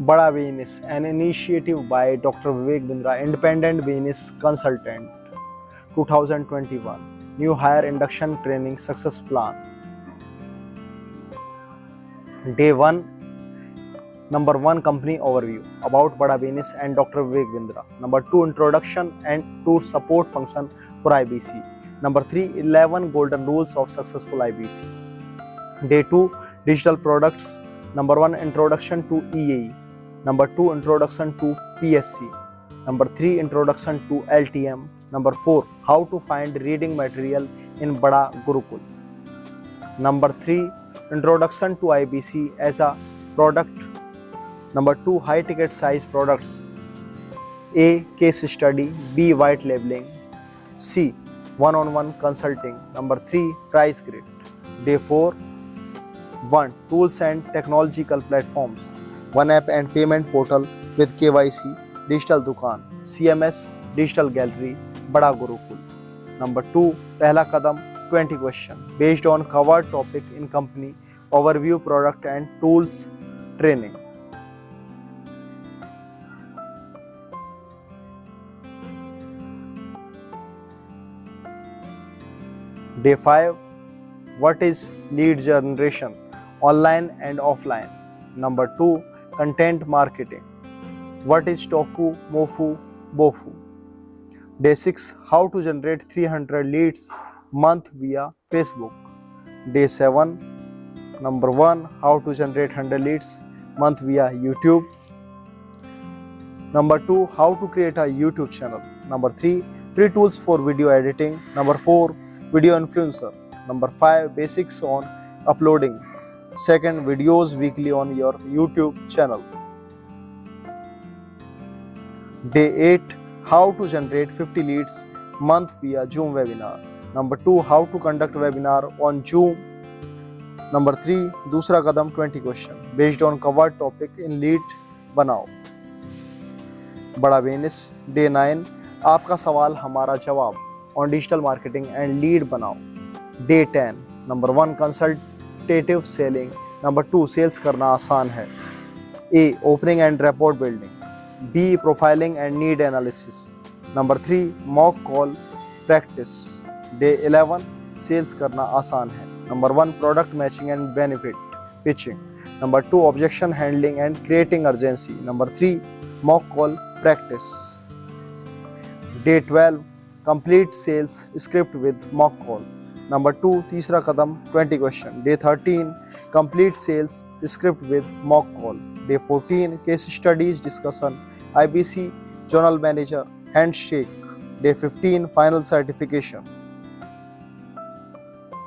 Bada Business, an initiative by Dr. Vivek Bindra, independent business consultant, 2021. New hire induction training success plan. Day 1. Number 1, company overview about Bada Business and Dr. Vivek Bindra. Number 2, introduction and tour support function for IBC. Number 3, 11 golden rules of successful IBC. Day 2, digital products. Number 1, introduction to EAE. Number 2, introduction to PSC. Number 3, introduction to LTM. Number 4, how to find reading material in Bada Gurukul. Number 3, introduction to IBC as a product. Number 2, high ticket size products. A, case study. B, white labeling. C, one-on-one consulting. Number 3, price grid. Day 4. 1, tools and technological platforms. One app and payment portal with KYC, digital dukaan, CMS, digital gallery, Bada Gurukul. Number 2, pehla kadam, 20 question based on covered topic in company, overview, product and tools training. Day 5, what is lead generation, online and offline? Number 2, content marketing. What is tofu, mofu, bofu? Day 6, how to generate 300 leads month via Facebook. Day 7, number 1, how to generate 100 leads month via YouTube. Number 2, how to create a YouTube channel. Number 3, free tools for video editing. Number 4, video influencer. Number 5, basics on uploading second videos weekly on your YouTube channel. Day 8, how to generate 50 leads month via Zoom webinar. Number 2, how to conduct webinar on Zoom. Number 3, दूसरा कदम 20 question based on covered topic in lead बनाओ. बड़ा business. Day 9, आपका सवाल हमारा जवाब on digital marketing and lead बनाओ. Day 10, number 1, consultative selling. Number 2, sales करना आसान है. A, opening and rapport building. B, profiling and need analysis. Number 3, mock call practice. Day 11, sales करना आसान है. Number 1, product matching and benefit pitching. Number 2, objection handling and creating urgency. Number 3, mock call practice. Day 12, complete sales script with mock call. Number 2, तीसरा कदम 20 question. Day 13, complete sales script with mock call. Day 14, case studies discussion, IBC, journal manager, handshake. Day 15, final certification.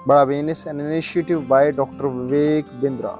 Bada Business, an initiative by Dr. Vivek Bindra.